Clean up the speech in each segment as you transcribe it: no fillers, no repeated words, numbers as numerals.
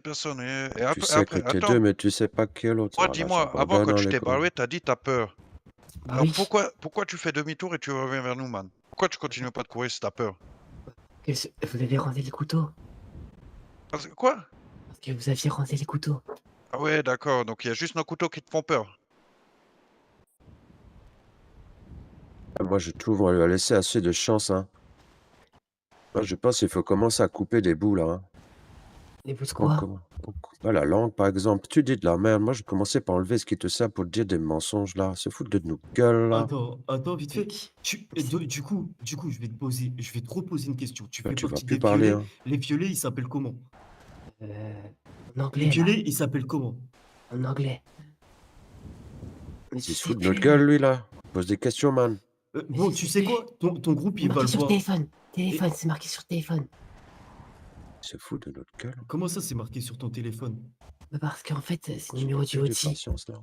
personne et Tu après sais que après t'es attends, deux, mais tu sais pas qui est l'autre. moi Voilà, dis-moi, avant quand j'abandonne, tu hein, les t'es gars. barré, tu as dit: «Tu as peur». Bah Alors oui. pourquoi tu fais demi-tour et tu reviens vers nous, man? Pourquoi tu continues pas de courir si tu as peur? Vous avez rangé les couteaux. Parce que quoi? Parce que vous aviez rangé les couteaux. Ah ouais, d'accord, donc il y a juste nos couteaux qui te font peur. Ah, moi, je trouve on lui a laissé assez de chance, hein. Moi, je pense qu'il faut commencer à couper des bouts, là, hein. Et vous On quoi? commen on coupe pas la langue, par exemple. Tu dis de la merde, moi, je commençais par enlever ce qui te sert pour dire des mensonges, là. Se foutre de nos gueules, là. Attends, vite Et fait. qui Et du coup, je vais te reposer une question. Tu Bah, fais tu vas partie plus des parler, violets. hein. Les violets, ils s'appellent comment? en Les anglais là, violets, ils s'appellent comment? en anglais. Mais je Il se sais fout de notre gueule, plus. lui, là. Pose des questions, man. Mais Bon, je tu sais sais plus. quoi? Ton groupe, C'est il va marqué le sur le voir. téléphone. Et Téléphone, c'est marqué sur le téléphone. Il se fout de notre gueule. comment ça, c'est marqué sur ton téléphone? Bah parce qu'en fait, c'est le J'ai numéro pas du plus de OG. patience, là.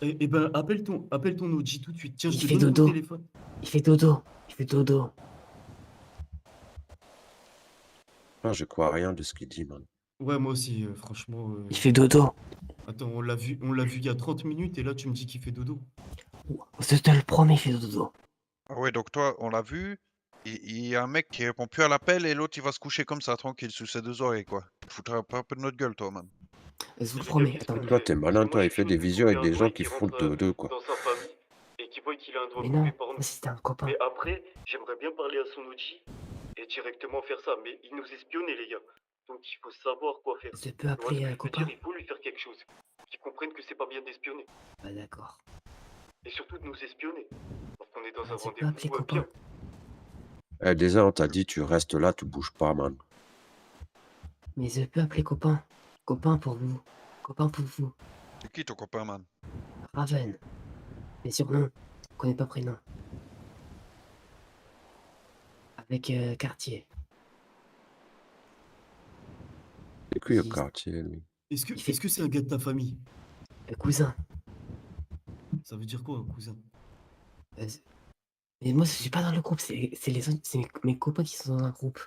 Eh ben, appelle ton OG tout de suite. Tiens, je Il te fait donne mon dodo. téléphone. Il fait dodo. Il fait dodo. Ah, je crois à rien de ce qu'il dit, man. Ouais, moi aussi, franchement. Il fait dodo. Attends, on l'a vu il y a 30 minutes et là, tu me dis qu'il fait dodo. Je te le promets, il fait dodo. Ah ouais, donc toi, on l'a vu, il y a un mec qui répond plus à l'appel et l'autre il va se coucher comme ça, tranquille, sous ses 2 oreilles, quoi. Tu te foutras pas un peu de notre gueule, toi, man. Je vous le Explique un promets. petit ce que Attends. tu Toi, fais. t'es Parce que malin, moi, toi. je Il suis fait chaud des de visios découvrir avec un des gens goy qui qui font le rentre dodo, quoi. dans sa famille et qui voit qu'il a un doigt Mais coupé non, par nous. ça c'était un copain. Mais après, j'aimerais bien parler à son OG et directement faire ça. Mais il nous espionnait, les gars. Donc il faut savoir quoi faire. Je peux Tu vois ce appeler que un je veux copain. dire? Il faut lui faire quelque chose. Qu'il comprenne que c'est pas bien d'espionner. Bah d'accord. Et surtout de nous espionner. Parce qu'on est dans un Je peux appeler rendez-vous bien. copain. Eh, déjà, on t'a dit, tu restes là, tu bouges pas, man. Mais je peux appeler copain. Copain pour vous. Copain pour vous. C'est qui ton copain, man? Raven. Mais surnom. Je connais pas prénom. Avec quartier. C'est qui au Il- quartier, lui? Est-ce que Il fait- est-ce que c'est un gars de ta famille? cousin. Ça veut dire quoi, un cousin? Euh, mais moi je suis pas dans le groupe, c'est les autres, c'est mes copains qui sont dans un groupe.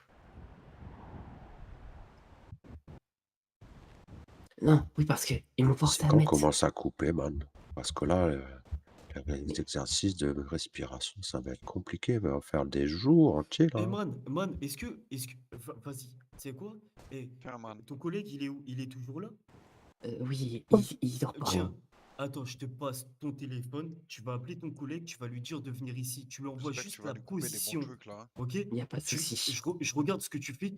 Non, oui parce que ils m'ont forcé C'est à qu'on mettre. commence à couper, man. Parce que là, les exercices de respiration, ça va être compliqué. Il va faire des jours entiers, là, Eh hein. man, est-ce que vas-y, c'est quoi? Eh, Tiens, man. ton collègue, il est où? Il est toujours là? Oui, il dort pas. Tiens, attends, je te passe ton téléphone, tu vas appeler ton collègue, tu vas lui dire de venir ici, tu lui envoies J'espère que tu juste vas la lui couper des bons position, trucs, là, hein. OK? Il y a pas de Tu souci. je regarde ce que tu fais,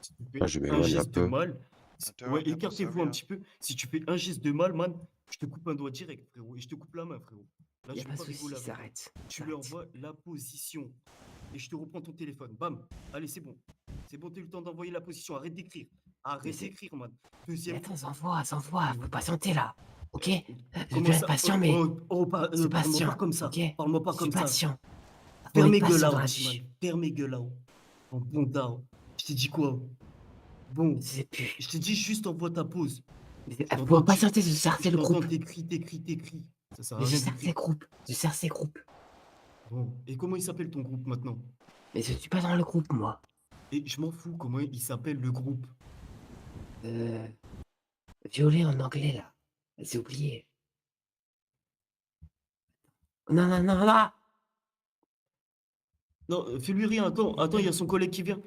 si tu Là, fais je un m'éloigne un geste de peu. mal, L'intérieur ouais, est bien pas écartez-vous servi, un hein. petit peu. Si tu fais un geste de mal, man, je te coupe un doigt direct, frérot, et je te coupe la main, frérot. Là, Il y a je vais pas de pas souci, rigoler avec toi. s'arrête. Tu lui envoies la position et je te reprends ton téléphone. Bam! Allez, c'est bon. C'est bon, tu as eu le temps d'envoyer la position. Arrête d'écrire. Mais Arrête c'est- d'écrire, man. Mais Deuxième. attends, j'envoie, faut patienter là. Ok? Je Comment peux être ça? patient, mais je suis Parle-moi pas patient. comme ça. Ok? Parle-moi pas Je suis comme ça. patient. Faut Ferme être mes gueules patient dans là-haut, la petit man. vie. Ferme mes gueules là-haut. En bon down. Je t'ai dit quoi? Bon. Je sais plus. Je t'ai dit juste envoie ta pause. Mais, Je faut t'entends, patienter, je cherche je le t'entends, groupe. t'écris. Ça sert à Mais je rien cherche d'écrire. ces groupes. Je cherche ces groupes. Bon. Et comment il s'appelle ton groupe maintenant? Mais je suis pas dans le groupe, moi. Et je m'en fous comment il s'appelle le groupe. Euh, violet en anglais, là. J'ai oublié. Non, non, non, non! Non, fais-lui rien. Attends, il y a son collègue qui vient.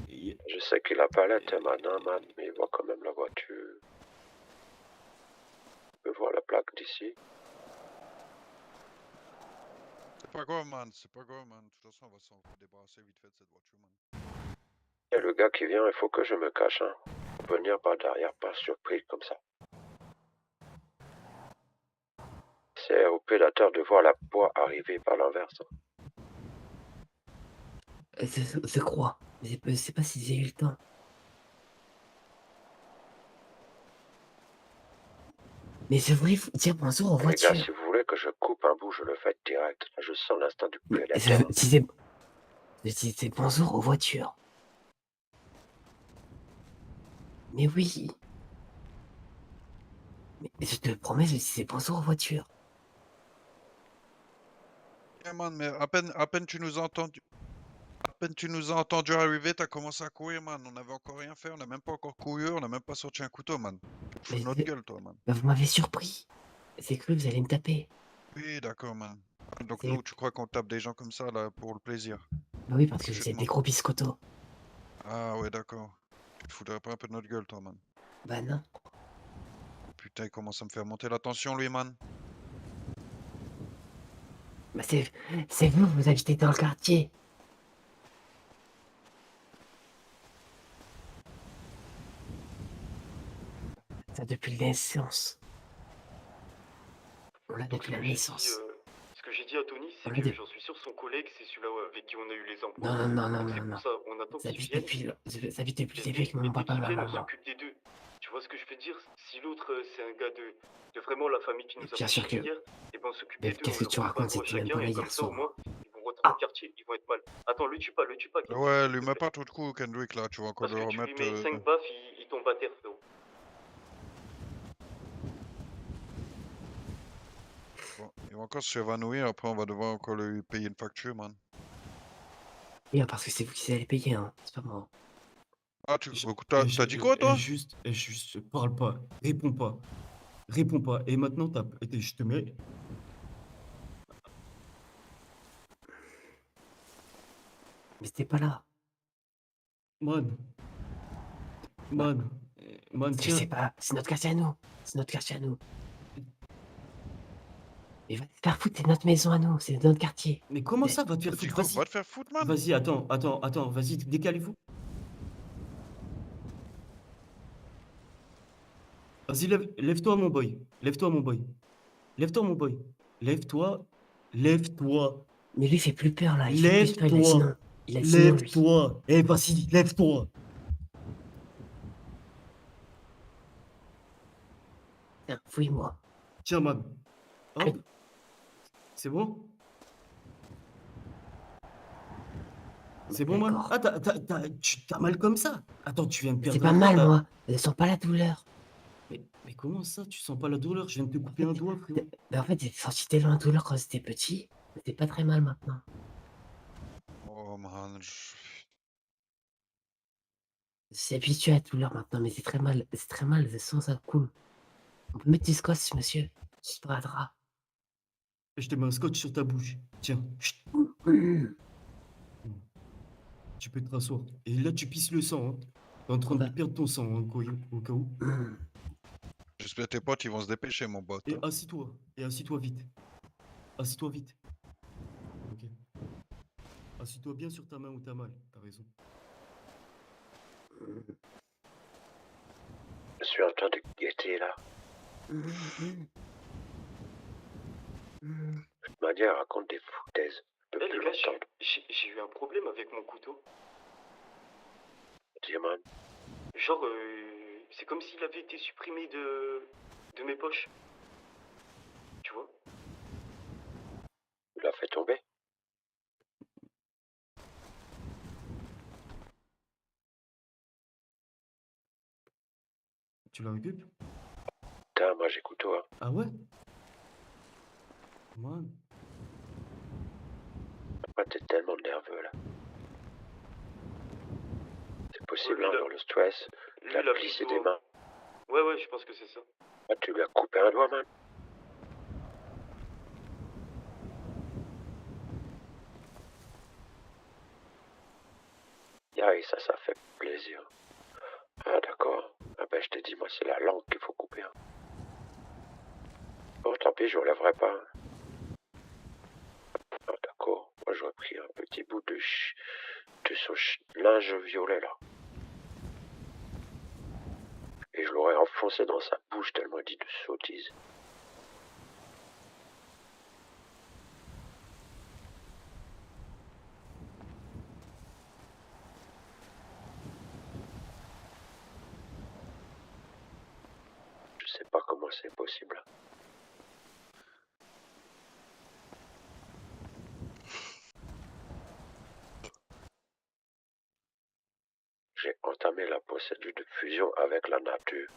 Et- Je sais qu'il a pas la tête maintenant, man, mais il voit quand même la voiture. Il peut voir la plaque d'ici. C'est pas grave, man, c'est pas grave, man. De toute façon, on va s'en débarrasser vite fait de cette voiture, man. Il y a le gars qui vient, il faut que je me cache, hein. Faut venir par derrière, par surprise, comme ça. C'est au prédateur de voir la proie arriver par l'inverse. Je crois. Mais je sais pas si j'ai eu le temps. Mais je voulais vous dire bonjour aux Les gars, voitures. si vous voulez que je coupe un bout, je le fais direct. Là, je sens l'instinct du Mais prédateur. je disais bonjour aux voitures. Mais oui. Mais je te promets, je disais bonjour aux voitures. Yeah, man, mais à peine tu nous as entendu. À peine tu nous as entendu arriver, t'as commencé à courir, man. On avait encore rien fait, on a même pas encore couru, on a même pas sorti un couteau, man. Tu te fous de Mais notre c'est- gueule, toi, man. Bah, vous m'avez surpris. C'est cru que vous allez me taper. Oui, d'accord, man. Ah, donc C'est- nous, tu crois qu'on tape des gens comme ça, là, pour le plaisir? Bah oui, parce que vous Bullshit, êtes des man. gros biscottos. Ah ouais, d'accord. Tu te foutrais pas un peu de notre gueule, toi, man. Bah non. Putain, il commence à me faire monter la tension, lui, man. Bah c'est vous, vous habitez dans le quartier. Ça depuis la naissance. On l'a Donc depuis la naissance. ce que j'ai dit à Tony, c'est On l'a que depuis... j'en suis sûr, son collègue, c'est celui-là avec qui on a eu les embrouilles. Non, non, non, non, Donc c'est non, non. pour ça, on attend Ça qu'il habite vienne. depuis le début avec mon Et dès papa et qu'il ma vienne, on maman. s'occupe des deux. Tu vois ce que je veux dire? Si l'autre, c'est un gars de vraiment la famille qui nous a Bien fait sûr chier que... hier, et ben on s'occupe Mais des deux, qu'est-ce on que leur tu coupe un racontes, doigt c'était même chacun, pas là et hier comme ça, au soir. moins, ils vont rentrer Ah, au quartier, ils vont être mal. Attends, le tue pas, Kendrick, Ouais, s'il lui te mets plaît. pas trop de coups, Kendrick, là. Tu vas encore Parce le que tu lui remettre... mets 5 baffes, il tombe à terre, frérot. Bon, il va encore s'évanouir, après on va devoir encore lui payer une facture, man. oui, parce que c'est vous qui allez payer, hein. C'est pas moi. Ah, tu... Je- T'as dit quoi, toi? juste, parle pas, réponds pas, réponds pas. Et maintenant, je te mets. Mais c'était pas là. Man, Bah, man, man, c'est tiens. pas... C'est notre quartier à nous. C'est notre quartier à nous. Mais va te faire foutre, c'est notre maison à nous. C'est notre quartier. Mais comment Mais- ça va te faire T'as dit foutre? quoi? Vas-y, Va te faire foutre, man. vas-y, attends, vas-y, décalez-vous. Vas-y, lève-toi, mon boy. Lève-toi, mon boy. Lève-toi, mon boy. Lève-toi. Lève-toi. Mais lui, il fait plus peur, là. Il fait plus peur, il a dit non. Lève-toi. Il a dit non, lui. Lève-toi. Eh, vas-y, lève-toi. Tiens, fouille-moi. Tiens, man. Hop. Aïe. C'est bon? C'est bon, man? D'accord. Ah, t'as mal comme ça? Attends, tu viens de C'est perdre pas un doigt, mal, là. moi. Je sens pas la douleur. Mais comment ça, tu sens pas la douleur? Je viens de te couper un doigt, frérot. Mais en fait, j'ai senti tellement la douleur quand j'étais petit. Mais c'est pas très mal maintenant. Oh, man. Je suis habitué à la douleur maintenant, mais c'est très mal. C'est très mal, je sens ça cool. On peut mettre du scotch, monsieur. Je te drap. Je te mets un scotch sur ta bouche. Tiens, chut, tu peux te rasseoir. Et là, tu pisses le sang, hein. T'es en train de Ouais. perdre ton sang, hein, au cas où. J'espère que tes potes, ils vont se dépêcher, mon pote. Et hein. assis-toi. Et assis-toi vite. Assis-toi vite. Ok. Assis-toi bien sur ta main où t'as mal. T'as raison. Je suis en train de guetter là. De toute manière, raconte des foutaises. Je peux Eh plus les gars, l'entendre. j'ai eu un problème avec mon couteau. Dis, man. Genre, c'est comme s'il avait été supprimé de mes poches. Tu vois? Tu l'as fait tomber? Tu l'as récup? Putain, moi j'ai couteau, hein. Ah ouais? Man. Pourquoi t'es tellement nerveux là? C'est possible, lui, hein, il a- dans le stress. Lui, Il a il a pris plissé le des doigt. mains. Ouais, je pense que c'est ça. Ah, tu lui as coupé un doigt, man. Aïe, ça fait plaisir. Ah, d'accord. Ah ben, je t'ai dit, moi, c'est la langue qu'il faut couper. Hein. Bon, tant pis, je relèverai pas. Hein. Ah, d'accord. Moi, j'aurais pris un petit bout de son linge violet, là. Et je l'aurais enfoncé dans sa bouche tellement il dit de sottises. Je sais pas comment c'est possible. J'ai entamé la procédure de fusion avec la nature.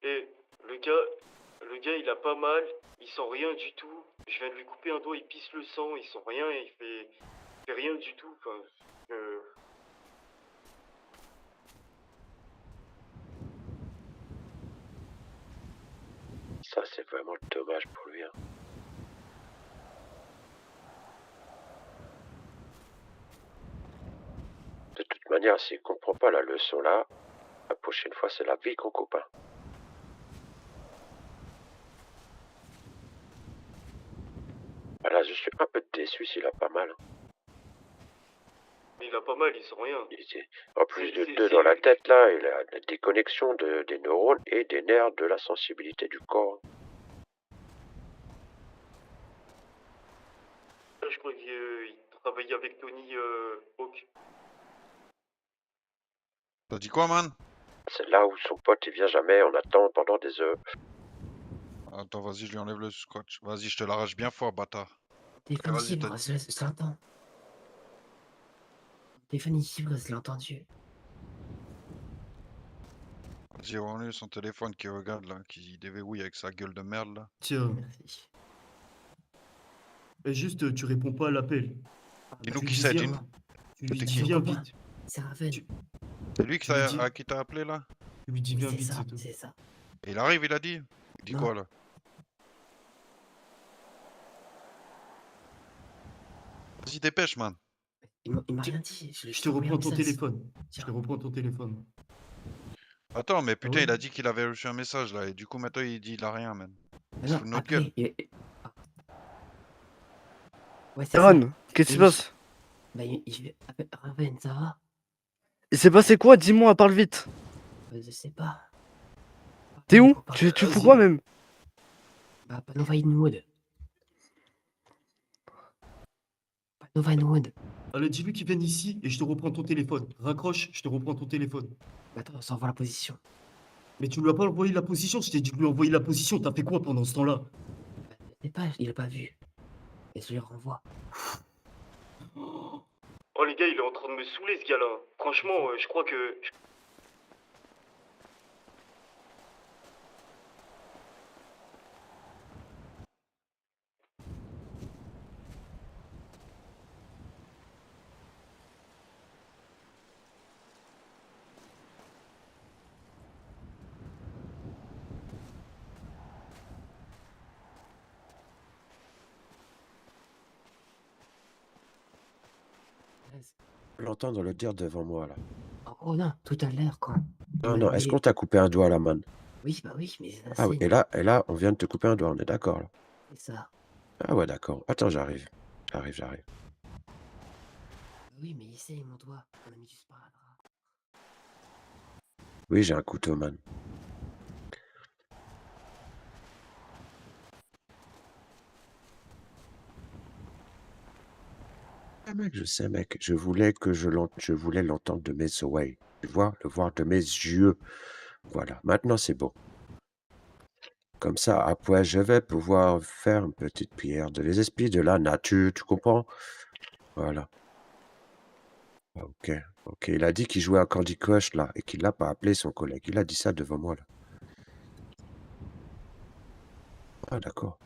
Et le gars, il a pas mal, il sent rien du tout. Je viens de lui couper un doigt, il pisse le sang, il sent rien et fais rien du tout. Enfin, Ça, c'est vraiment dommage pour lui. Hein. De toute manière, s'il comprend pas la leçon là, la prochaine fois, c'est la vie qu'on coupe. Hein. Ah là, je suis un peu déçu s'il a pas mal. Hein. il a pas mal, il sent rien. En plus de deux dans la tête, là, il a la déconnexion des neurones et des nerfs de la sensibilité du corps. Je crois qu'il travaille avec Tony Hawk. T'as dit quoi, man? C'est là où son pote, il vient jamais, on attend pendant des heures. Attends, vas-y, je lui enlève le scotch. Vas-y, je te l'arrache bien fort, bâtard. Téléphone vas-y, vibre, je l'entends. Téléphone vibre, je l'ai entendu. Vas-y, rends-lui son téléphone qui regarde, là, qui déverrouille avec sa gueule de merde, là. Tiens, Merci. et juste, tu réponds pas à l'appel. Dis-nous Tu qui dis c'est, viens, dis-nous. tu lui C'était dis qui? viens Copain. vite. C'est Raven. Tu- C'est lui tu lui dis- à qui t'a appelé, là? Tu lui dis viens C'est vite, ça, c'est tout. c'est ça. Et il arrive, il a dit? Il dit Non. quoi, là? Vas-y, dépêche, man. Il m'a rien dit. Je te reprends ton téléphone. Je te reprends ton téléphone. Attends, mais putain, ouais. il a dit qu'il avait reçu un message, là, et du coup, maintenant, il dit il a rien, man. Il se Non, fout de notre gueule. appelez. Ah. Ouais, c'est ça. Aaron, qu'est-ce qui se Oui. passe? Bah, Raven, ça va? Il s'est passé quoi? Dis-moi, parle vite. Je sais pas. T'es où? Copain. Tu fous Vas-y. quoi même? Bah, Panova Inwood. Panova Inwood. Allez, dis-lui qu'il vienne ici et je te reprends ton téléphone. Raccroche, je te reprends ton téléphone. Bah, attends, on s'envoie la position. Mais tu lui as pas envoyé la position, je t'ai dit de lui envoyer la position. T'as fait quoi pendant ce temps-là? Bah, je sais pas, il a pas vu. Et je lui renvoie. Oh les gars, il est en train de me saouler ce gars-là. Franchement, je crois que... L'entendre le dire devant moi, là. Oh non, tout à l'heure, quand. Non, non, est-ce qu'on t'a coupé un doigt, là, man? Oui, bah oui, mais ça, Ah oui, et là, on vient de te couper un doigt, on est d'accord, là. c'est ça. Ah ouais, d'accord. Attends, j'arrive. J'arrive. Oui, mais il sait, mon doigt. On a mis du sparadrap. Oui, j'ai un couteau, man. Ah, mec, je sais, mec. Je voulais l'entendre de mes oreilles. Tu vois, le voir de mes yeux. Voilà, maintenant c'est bon. Comme ça, après, je vais pouvoir faire une petite prière de les esprits de la nature, tu comprends? Voilà. Ok. Il a dit qu'il jouait à Candy Crush, là, et qu'il n'a pas appelé son collègue. Il a dit ça devant moi, là. Ah, d'accord.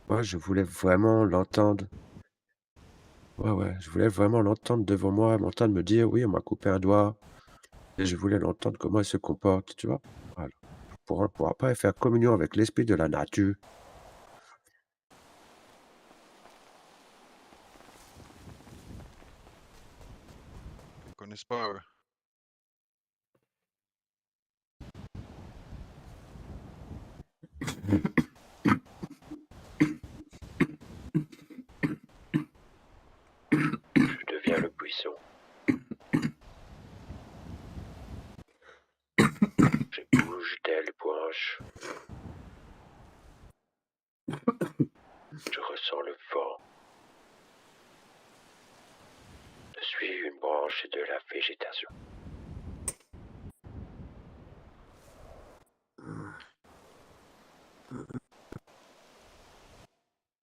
Moi, je voulais vraiment l'entendre. Ouais, je voulais vraiment l'entendre devant moi, m'entendre me dire, oui, on m'a coupé un doigt. Et je voulais l'entendre comment il se comporte, tu vois? Voilà. Pour après faire communion avec l'esprit de la nature. Ils connaissent pas, eux. Je deviens le buisson. Je bouge telle branche. Je ressens le vent. Je suis une branche de la végétation.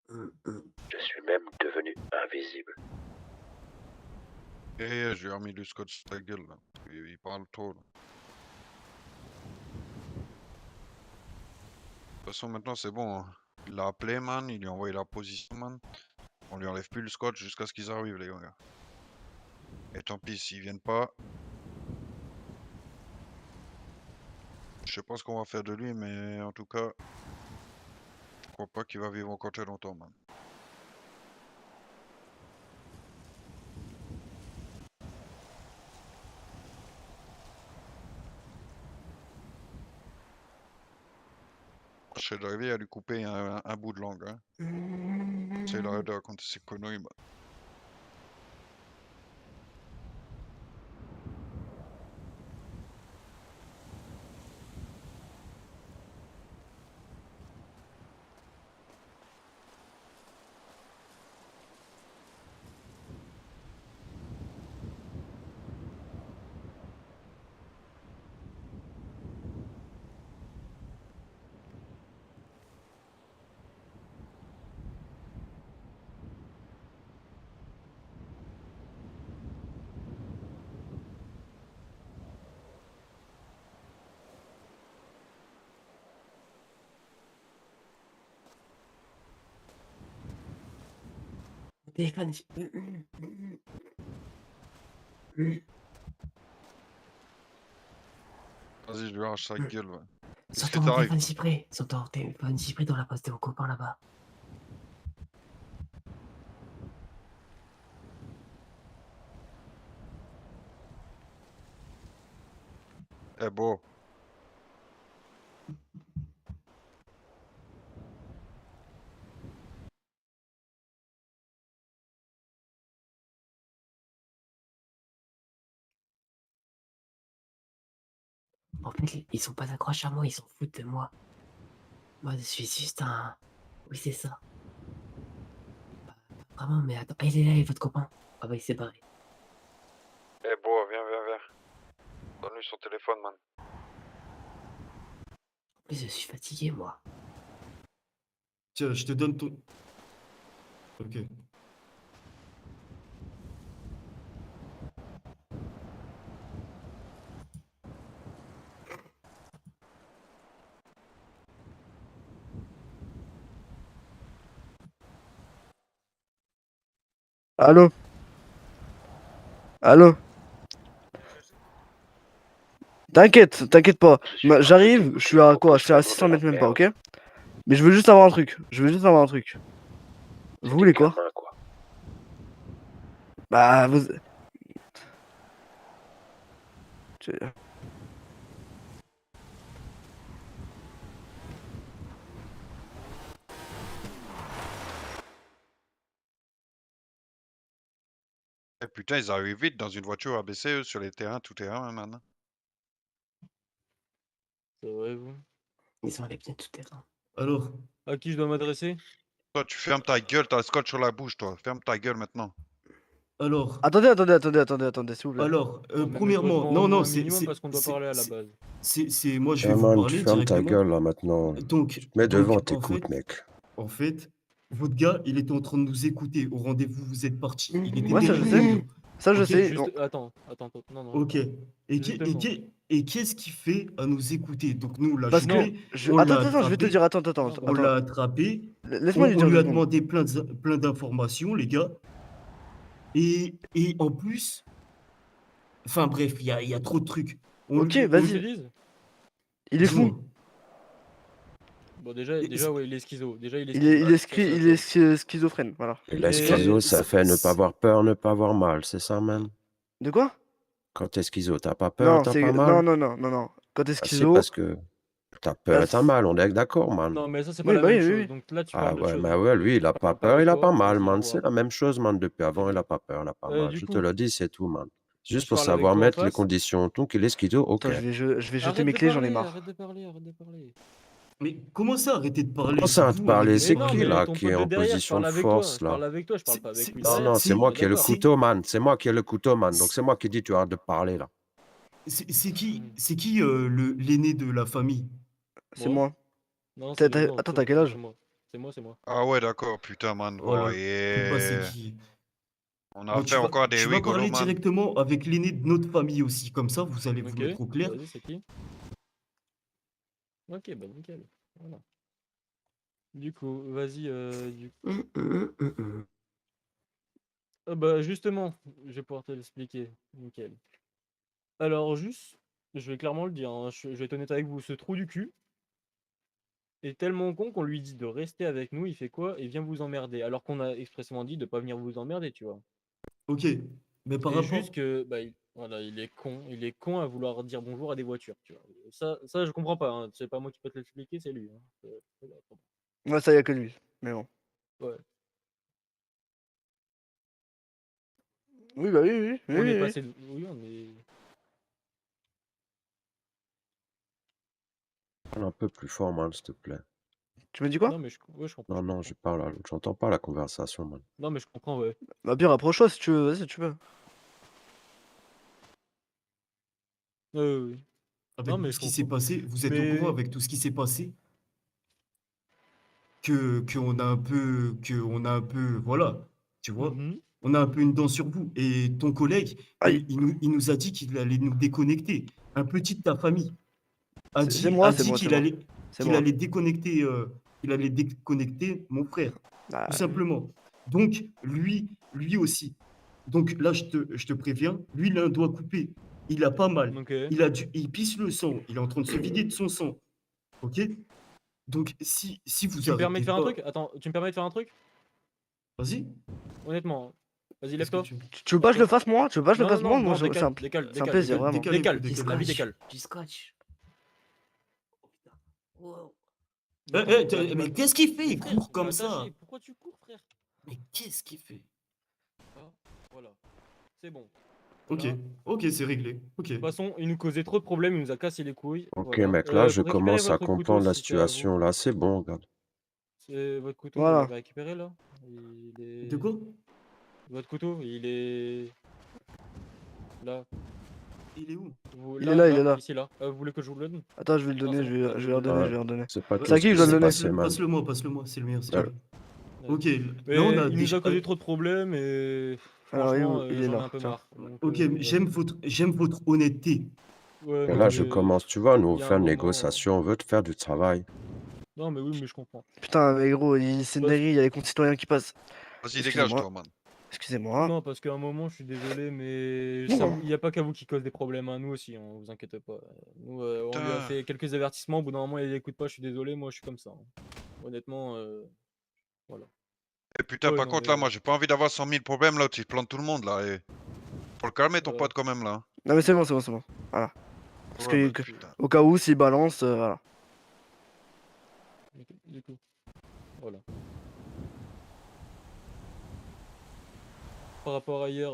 Je suis même devenu invisible. Et je lui ai remis du scotch sur ta gueule, là. Il parle trop, là. toute façon, maintenant, c'est bon. Hein. Il l'a appelé, man. Il lui a envoyé la position, man. On lui enlève plus le scotch jusqu'à ce qu'ils arrivent, les gars. Et tant pis, s'ils viennent pas. Je sais pas ce qu'on va faire de lui, mais en tout cas, je crois pas qu'il va vivre encore très longtemps, man. Je suis arrivé à lui couper un bout de langue, hein. C'est là de raconter ses conneries, man. Mon téléphone. Vas-y, je lui arrache sa gueule, ouais. Qu'est-ce Sur qui ton t'arrive? téléphone cyprès. Sur ton téléphone cyprès dans la poste de vos copains là-bas. Eh bon. En fait, ils sont pas accrochés à moi, ils s'en foutent de moi. Moi, je suis juste un... Oui, c'est ça. Pas vraiment, mais attends. Ah, il est là, et votre copain. Ah bah, il s'est barré. Eh bon, viens. Donne-lui son téléphone, man. En plus, je suis fatigué, moi. Tiens, je te donne ton... Ok. Allô? Allô? T'inquiète pas. J'arrive, je suis à quoi? Je suis à 600 mètres même pas, ok? Mais je veux juste avoir un truc. Vous voulez quoi? Bah, vous... Tu- Eh putain, ils arrivent vite dans une voiture ABC, eux, sur les terrains, tout terrain, hein, man. Ça va et vous? Ils ont les pieds tout terrain. Alors, À qui je dois m'adresser? Toi, tu fermes ta gueule, t'as le scotch sur la bouche, toi. Ferme ta gueule maintenant. alors, Attendez, s'il vous plaît. alors, Non, mais mets-toi premièrement, devant non, moi non, un c'est, minimum parce qu'on doit parler à la base. moi, je vais Eh vous man, tu parler fermes ta directement. gueule là maintenant. Donc, Tu te mets devant, en t'écoutes, fait, mec. en fait, votre gars, il était en train de nous écouter au rendez-vous, vous êtes partis. Il était Ouais, ça je derrière le sais. camion. Ça je Ok, sais. Juste, attends, non, non. Ok. Justement. Et qu'est-ce qu'il fait à nous écouter? Donc nous, on l'a Parce que... chopé, on Attends, l'a attends, je vais te attrapé, dire, attends. on l'a attrapé, Laisse-moi lui on dire lui deux a secondes. demandé plein d'informations, les gars. Et en plus, enfin bref, il y a trop de trucs. Ok, Tu vas-y. dises? Il est fou. Dis-moi. Bon, déjà, ouais, il est schizo. Déjà, il est Il schizo. est, Ça, ça- schizophrène, voilà. Et la Et- schizo, ça c'est- fait ne pas c'est- avoir peur, ne pas avoir mal, c'est ça, man? De quoi? Quand t'es schizo, t'as pas peur, Non, t'as c'est... pas mal? Non. Quand t'es Ah, c'est schizo... parce que t'as peur bah, et t'as mal, on est d'accord, man. Non, mais ça, c'est pas Oui, la bah même oui, chose. oui. Donc là, tu Ah parles d'autre ouais, chose. mais ouais, lui, il a pas peur, il a pas mal, man. C'est la même chose, man, depuis avant, il a pas peur, il a pas mal. Du Je te coup, le dis, c'est tout, man. Juste je pour parle avec savoir toi en mettre les face. conditions, tout qu'il est schizo, ok. Attends, je vais jeter Arrête mes de clés, j'en ai parler, marre. arrête de parler. Mais comment ça, arrêtez de parler? Comment C'est ça, vous, te parler? arrêtez de C'est Mais non, qui, parler. là, mais ton qui est pote de en derrière, je position parle de avec toi. force, Je là? parle avec toi, je parle pas avec lui Non, derrière. non, c'est moi On est qui ai le d'accord. couteau, man. C'est moi qui ai le couteau, man. Donc c'est moi qui dis, tu arrêtes de parler, là. C'est qui l'aîné de la famille? C'est Moi? moi. Non, Attends, t'as quel âge? C'est moi. Ah ouais, d'accord, putain, man. Oh Bon, là là, je sais pas c'est et... qui. On a Bon, affaire encore à des tu vas rigolos, parler man. directement avec l'aîné de notre famille aussi, comme ça vous allez vous Ok, mettre au clair. vas-y, c'est qui? Ok, bah nickel. Voilà. Du coup, vas-y, Hum. ah bah, justement, je vais pouvoir te l'expliquer. Nickel. Alors juste, je vais clairement le dire, hein, je vais être honnête avec vous, ce trou du cul est tellement con qu'on lui dit de rester avec nous, il fait quoi? Il vient vous emmerder, alors qu'on a expressément dit de pas venir vous emmerder, tu vois? Ok, mais par C'est juste rapport. que, bah, voilà, il est con à vouloir dire bonjour à des voitures, tu vois? Ça je comprends pas, hein, c'est pas moi qui peux te l'expliquer, c'est lui, hein. Voilà, Ouais, ça y a que lui. Mais bon. ouais. Oui, bah oui, oui, oui, On est oui, oui. passé de oui, on est Parle un peu plus fort, man, s'il te plaît. Tu me dis quoi? non mais ouais, je comprends, Non, je non, comprends. j'entends pas la conversation, man. Non mais je comprends, ouais. Bah, pire, rapproche-toi si tu veux, vas-y, si tu veux. Oui. Non Avec tout mais ce je qui s'est comprends. passé, vous êtes au courant Mais avec tout ce qui s'est passé qu'on a un peu, voilà, tu vois, mmh on a un peu une dent sur vous. Et ton collègue, Aïe, il nous a dit qu'il allait nous déconnecter. Un petit de ta famille c'est a moi, c'est dit moi, c'est moi. C'est qu'il moi. allait déconnecter mon frère, Ah, tout Mmh simplement. Donc, lui aussi. Donc là, je te préviens, lui, il a un doigt coupé. Il a pas mal. OK. Il pisse le sang. Il est en train de se vider de son sang. OK? Donc, si vous Tu me permets arrêtez de faire un pas, truc? Attends, tu me permets de faire un truc? vas-y. Honnêtement, hein. Vas-y, Qu'est-ce que lève-toi. tu veux? tu veux pas que je le Lève-toi. fasse moi? Tu veux pas que je le Non, non, fasse moi? non, Moi, non, décale, décale, c'est un décale, plaisir, décale, vraiment. Décalez-vous, décale, Du décalez-vous. scotch. décale, Du scotch. Oh putain. Wow. décale. Mais qu'est-ce qu'il fait? Mais Il frère, court il m'a comme attaché. ça. Pourquoi tu cours, frère? Mais qu'est-ce qu'il fait? Ah, voilà. C'est bon. OK, Là. OK, c'est réglé. OK. De toute façon, il nous causait trop de problèmes, il nous a cassé les couilles. Ok, Voilà. mec, là, je Récupérez commence à votre couteau comprendre la si c'est à vous. situation. Là, c'est bon, regarde. C'est votre couteau, vous Voilà. l'avez récupéré là? Il De est. quoi? Votre couteau, il est. Là. Il est où? Il est là, il est Là, là. ici là. Vous voulez que je vous le donne? Attends, je vais le Non, donner, c'est bon. je vais leur donner, Ouais, je vais leur donner. c'est pas Ouais, C'est à qui je dois le donner? passé, man. passe-le-moi, passe-le-moi, c'est le meilleur, s'il te Ouais. plaît. Ouais. OK, là, on Mais a il nous déjà a causé trop de problèmes et Alors, franchement, il est j'en ai là, un peu tiens. marre. Donc, OK, vas-y. j'aime votre honnêteté. Ouais, Et non, là, je mais commence, tu vois, nous il y a faire un une moment. négociation, on veut te faire du travail. Non, mais oui, mais je comprends. Putain, mais gros, c'est une Parce- dinguerie, il y a les concitoyens qui passent. Vas-y, Excusez-moi. dégage-toi, man. Excusez-moi. Non, parce qu'à un moment, je suis désolé, mais Bon. il n'y a pas qu'à vous qui cause des problèmes, hein, nous aussi, hein, vous inquiétez pas. Nous, on lui a Putain. fait quelques avertissements, au bout d'un moment, il écoute pas, je suis désolé, moi je suis comme ça, hein. Honnêtement, voilà. Et putain, Ouais, par non, contre, là, mais moi, j'ai pas envie d'avoir 100 000 problèmes, là, tu plantes tout le monde, là. Et... Faut le calmer, ton ouais. pote, quand même, là. Non, mais c'est bon, c'est bon, c'est bon. Voilà. Parce Ouais, bah, que, putain. au cas où, s'il balance, voilà. Du coup, voilà. Par rapport à hier,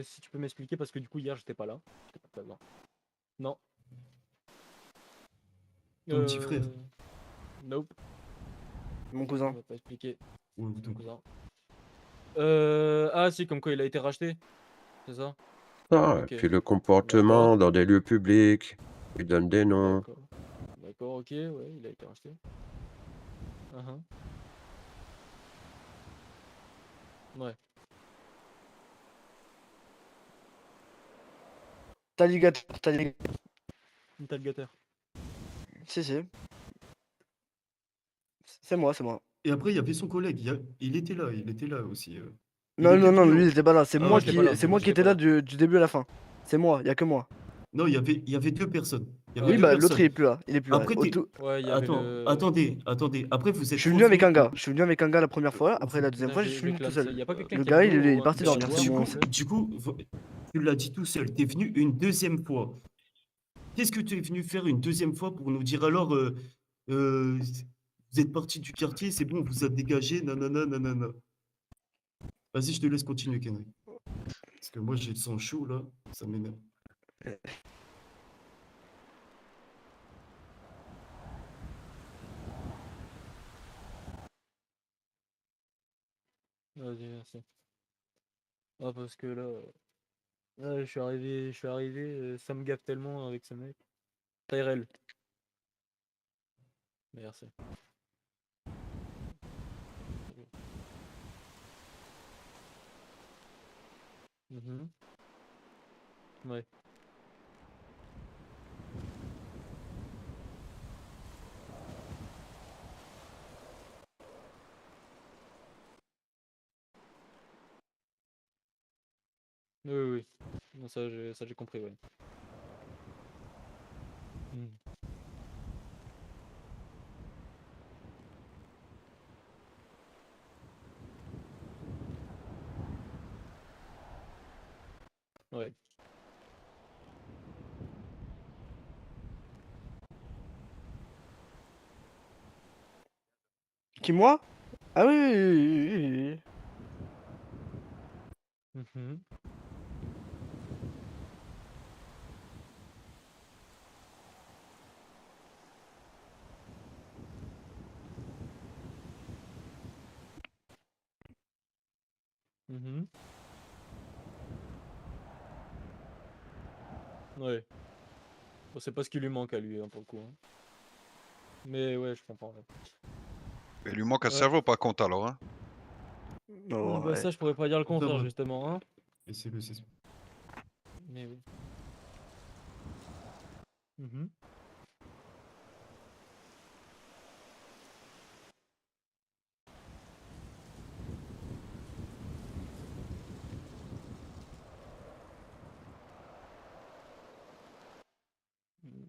si tu peux m'expliquer, parce que du coup, hier, j'étais pas là. J'étais pas présent. Non. Ton petit frère. Nope, Mon on cousin. va pas expliquer. Ouais, Mon ton- cousin. Ah si, comme quoi il a été racheté, c'est ça? Ah, et Ok, puis le comportement d'accord, dans des lieux publics, il donne des noms. d'accord. D'accord, ok, ouais, il a été racheté. Uhum. Ouais. T'as ligateur. Talgateur. Si, si. C'est moi, c'est moi. Et après, il y avait son collègue. Il était là aussi. Il Non, était non, non, venu lui, en- il était pas là. C'est Ah, moi ok, j'étais pas là, c'est moi qui j'étais étais pas là là. du début à la fin. C'est moi, il y a que moi. Non, il y avait deux personnes. Il y avait Oui, deux bah l'autre, il personnes. est plus là. Il est plus là. Après, Ouais, il y avait le. Ouais. attendez. Après, vous Je êtes suis venu avec un revenu. gars. Je suis venu avec un gars la première fois. Après, la deuxième Putain, fois, je suis venu tout clamser. seul. Y a pas quelqu'un Le qui a gars, de l'eau il est ou un parti truc à dormir. boire, C'est s'il mon. te plaît? Du coup, tu l'as dit tout seul. Tu es venu une deuxième fois. Qu'est-ce que tu es venu faire une deuxième fois pour nous dire alors, vous êtes parti du quartier, c'est bon, vous êtes dégagé, nanana, nanana. Vas-y, je te laisse continuer, Kenry. Parce que moi, j'ai le sang chaud, là, ça m'énerve. Vas-y, merci. Ah, parce que là, je suis arrivé, ça me gaffe tellement avec ce mec. Tyrell. Merci. Mhm. Ouais. Oui, oui, oui. Non, ça j'ai compris, ouais. Hmm. Ouais. Qui, moi? Ah oui, oui, oui, oui, oui. Mhm. Mhm. Ouais. Bon, c'est pas ce qui lui manque à lui, hein, pour le coup, hein. Mais ouais, je comprends. Ouais. Il lui manque un Ouais. cerveau par contre alors, hein. Oh, Bah, ouais. ça, je pourrais pas dire le Ça contraire, va. justement, hein. Laissez-le, c'est... Mais oui. Mhm.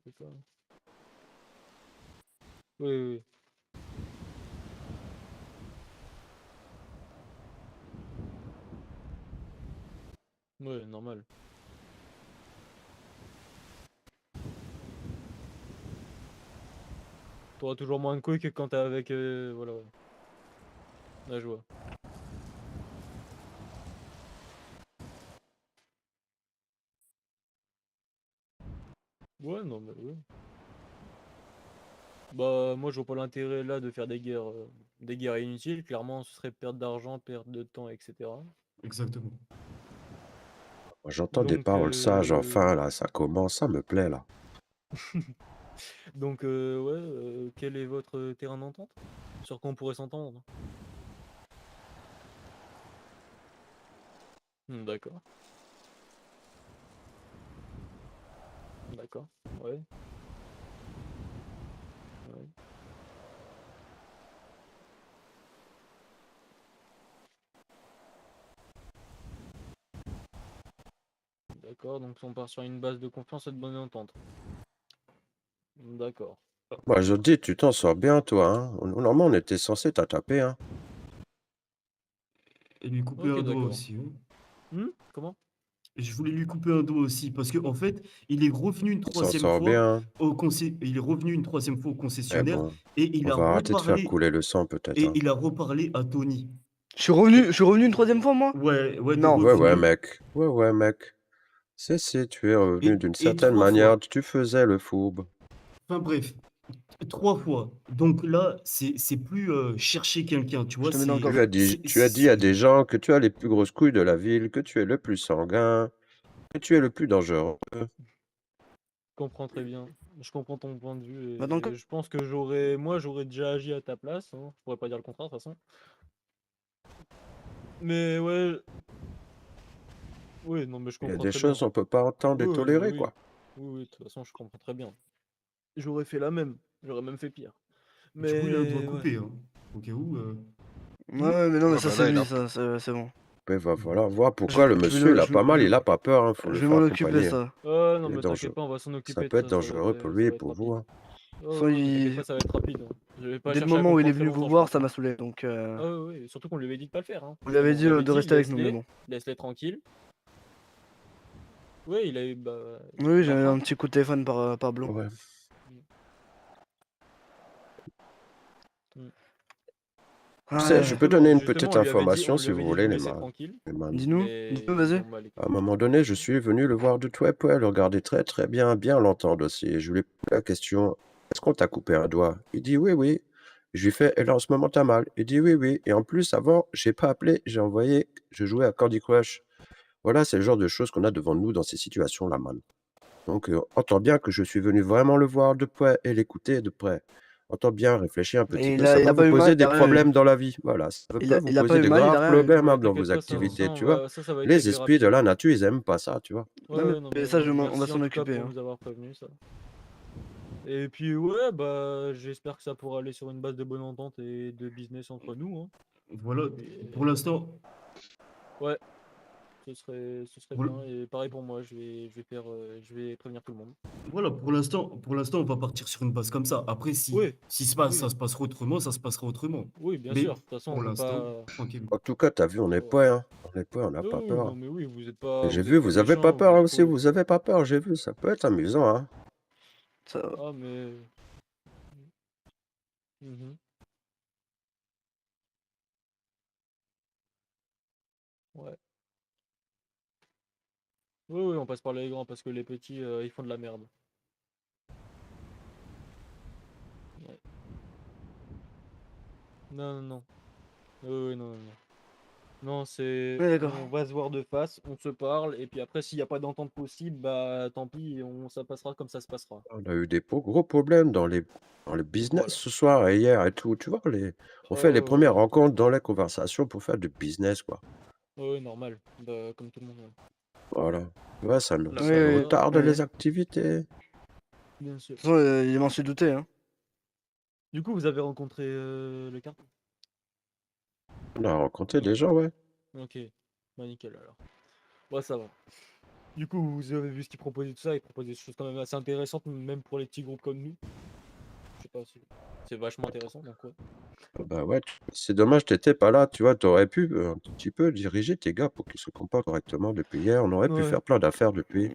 D'accord. Oui, oui, oui. Ouais, normal. T'auras toujours moins de couilles que quand t'es avec. Voilà, ouais. Là, je vois. Ouais, non, mais ouais. Bah, moi, je vois pas l'intérêt là de faire des guerres inutiles. Clairement, ce serait perte d'argent, perte de temps, etc. Exactement. Moi, j'entends des Donc, paroles sages, enfin, là, ça commence, ça me plaît, là. donc ouais, quel est votre terrain d'entente? Sur quoi on pourrait s'entendre? D'accord, d'accord, ouais, ouais. D'accord, donc on part sur une base de confiance et de bonne entente. D'accord. Moi, je dis, tu t'en sors bien, toi, hein. Normalement, on était censé t'attraper, hein. Et lui couper Ok, un doigt d'accord. aussi, hein. Comment? Et je voulais lui couper un doigt aussi, parce qu'en fait, il est revenu une Tu t'en troisième sors fois bien. il est revenu une troisième fois au Mais concessionnaire bon, et on va arrêter de faire couler le sang, peut-être, hein. il a reparlé à Tony. Je suis revenu une troisième fois, moi? Ouais, t'es Non. Ouais, ouais, revenu mec. Ouais, ouais, mec. Si, tu es revenu d'une et certaine 3 manière, fois. tu faisais le fourbe. Enfin bref, 3 fois. Donc là, c'est plus chercher quelqu'un, tu Je vois, te mets dans le Tu coffre. as tu as dit à des gens que tu as les plus grosses couilles de la ville, que tu es le plus sanguin, que tu es le plus dangereux. Je comprends très bien. Je comprends ton point de vue Va dans le et coffre. je pense que moi, j'aurais déjà agi à ta place, hein. Je pourrais pas dire le contraire, de toute façon. Mais ouais, oui, non, mais je Il y a comprends des très bien. choses on peut pas entendre Oui, et oui, bah tolérer, oui. quoi. Oui, oui, de toute façon, je comprends très bien. J'aurais fait la même. J'aurais même fait pire. tu voulais un doigt Mais ouais. coupé, hein, au cas où. Ouais, mais non, mais Ah ça, bah c'est là, il lui, a... ça, c'est bon. Il va falloir voir pourquoi le Je vais monsieur, il a pas mal, je il a pas peur, hein, faut je le vais faire m'en occuper, accompagner, hein. ça. Oh non, Il est mais t'inquiète dangereux. pas, on va s'en Ça occuper de peut être ça, dangereux pour lui ça et va être pour vous, rapide. hein. Oh ouais, t'inquiète Soyez... pas, ça va être rapide, hein. Je vais pas Dès le chercher à moment où il est comprendre très venu vous longtemps, je voir, pense, ça hein. m'a saoulé, donc... Ah oui, oui, surtout qu'on lui avait dit de pas le faire, hein. On lui avait On dit lui avait de dit, rester avec nous, mais bon. laisse-les tranquilles. Ouais, il a eu, bah, Oui, il j'ai a eu faim. un petit coup de téléphone par Blond. Ouais. Mm. Tu sais, je Ouais. peux donner une Justement, petite information on si lui vous avait dit de voulez, nous les laisser man. tranquilles, Les man. Dis-nous, mais ils vas-y. ont mal À un écouté. moment donné, je suis venu le voir de très près, le regarder très très bien, bien l'entendre aussi. Et je lui ai posé la question, est-ce qu'on t'a coupé un doigt? Il dit oui, oui. Je lui fais, et là en ce moment t'as mal? Il dit oui, oui. Et en plus, avant, j'ai pas appelé, j'ai envoyé, je jouais à Candy Crush. Voilà, c'est le genre de choses qu'on a devant nous dans ces situations-là, man. Donc, entends bien que je suis venu vraiment le voir de près et l'écouter de près. Entends bien, réfléchis un petit Et peu, ça il va a vous pas eu mal, poser il des a rien eu. problèmes dans la vie. Voilà, ça peut vous Il a pas poser eu de mal, il a graves rien eu. problèmes Ouais, dans t'inquiète vos pas, activités, tu vois. ça va être Les réglé esprits de rapidement. la nature, ils aiment pas ça, tu vois. Ouais, Non, ouais, non, mais ça, mais on va merci en s'en tout cas occuper, pour hein. nous avoir prévenu ça. Et puis ouais, bah j'espère que ça pourra aller sur une base de bonne entente et de business entre nous, hein. Voilà, Et pour l'instant, ouais, Ce serait Pour le- bien. Et pareil pour moi, je vais prévenir tout le monde. Voilà, pour l'instant, on va partir sur une base comme ça. Après, Oui, ça oui, se passera autrement, ça se passera autrement. oui, bien Mais sûr. De toute façon, pour on peut l'instant, pas. tranquille. En tout cas, t'as vu, on est Ouais. prêts, hein. On est prêts, on n'a Oui, pas oui, peur. non, mais oui, Et j'ai vous vu, êtes pas vous avez pas méchant, peur vous êtes aussi, cool. vous avez pas peur, j'ai vu, ça peut être amusant, hein. Ça... Ah, mais. Mhm. Ouais. Oui, oui, on passe par les grands parce que les petits, ils font de la merde. Ouais. Non, non, non. Oui, oui, non, non, non. Non, c'est. Ouais, d'accord. On va se voir de face, on se parle, et puis après, s'il n'y a pas d'entente possible, bah tant pis, ça passera comme ça se passera. On a eu des gros problèmes dans le business Voilà. ce soir et hier et tout, tu vois, on Ah fait les ouais, premières ouais. rencontres dans les conversations pour faire du business, quoi. Ouais, ouais, normal. Bah, comme tout le monde. Ouais. Voilà. Ouais, La Oui, ça nous oui, première, retarde oui. les activités. bien sûr. De toute façon, il m'en suis douté, hein. Du coup, vous avez rencontré le carton? On a rencontré Ok. des gens, ouais. Ok. Bah, nickel alors. Ouais, ça va. Du coup, vous avez vu ce qu'il proposait, tout ça, il proposait des choses quand même assez intéressantes, même pour les petits groupes comme nous. Je sais pas si c'est vachement intéressant, donc ouais. Bah ouais, c'est dommage, t'étais pas là, tu vois, t'aurais pu un tout petit peu diriger tes gars pour qu'ils se comportent correctement depuis hier. On aurait pu Ouais. faire plein d'affaires depuis.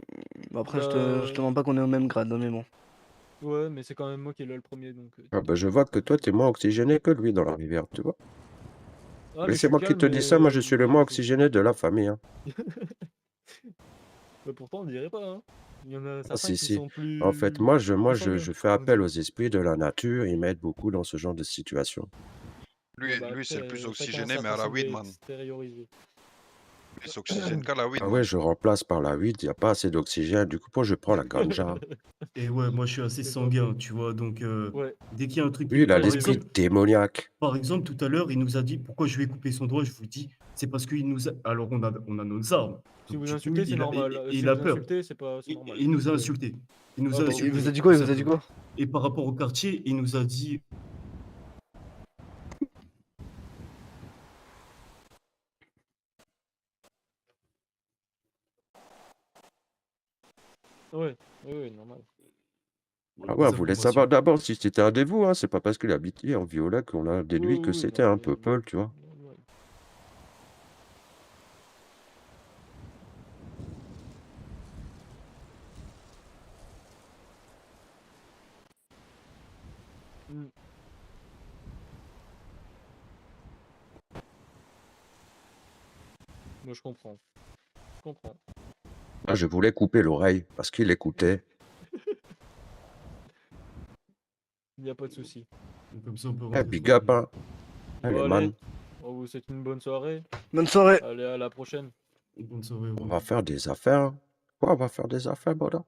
Bon, après, je te Bah, mens pas qu'on est au même grade, hein, mais bon. ouais, mais c'est quand même moi qui est là le premier, donc. Ah bah je vois que toi, t'es moins oxygéné que lui dans la rivière, tu vois. Ah, Et mais je c'est suis moi qui calme, te dis ça, moi je suis le mais moins je sais. oxygéné de la famille, hein. Bah, pourtant, on dirait pas, hein. Il y en a Ah certains si, qui si. sont En fait, plus sanguins, je fais on appel dirait. aux esprits de la nature, ils m'aident beaucoup dans ce genre de situation. Ouais, Lui, bah lui après, c'est le plus chacun a oxygéné, sa mais à la façon weed, man. d'extérioriser. Il s'oxygène qu'à la weed, Ah ouais, man. je remplace par la weed, il n'y a pas assez d'oxygène, du coup, moi je prends la ganja. Et ouais, moi, je suis assez C'est pas faux. sanguin, tu vois. Donc, Ouais, dès qu'il y a un truc Lui, qui. il a ouais, Par j'ai l'esprit vu. exemple, démoniaque. tout à l'heure, il nous a dit pourquoi je lui ai coupé son doigt. Je vous dis, c'est parce qu'il nous a. Alors, on a nos armes. Si Donc, vous du coup, insultez, c'est normal. il Si a vous peur. insultez, c'est normal. Il nous a Ouais. insultés. Il nous Ah a bah Il oui. vous a insultés, dit tout quoi? Il vous a dit simplement. quoi? Et par rapport au quartier, il nous a dit. Ouais, ouais, ouais, normal. Voilà, Ah ouais, des on voulait savoir informations. d'abord si c'était un dévot, hein. C'est pas parce qu'il habitait en Violet qu'on a Oui, déduit que oui, oui, c'était non, un mais peuple, tu vois. normal. Hmm. Moi, je comprends. Je comprends. Ah, je voulais couper l'oreille parce qu'il écoutait. Il n'y a pas de souci. Donc, comme ça, on peut Eh, rentrer big up, tranquille. hein. Allez, Bon, allez, man, on vous souhaite une bonne soirée. Bonne soirée! Allez, à la prochaine. Bonne soirée, on Ron. va faire des affaires. Quoi, on va faire des affaires, voilà.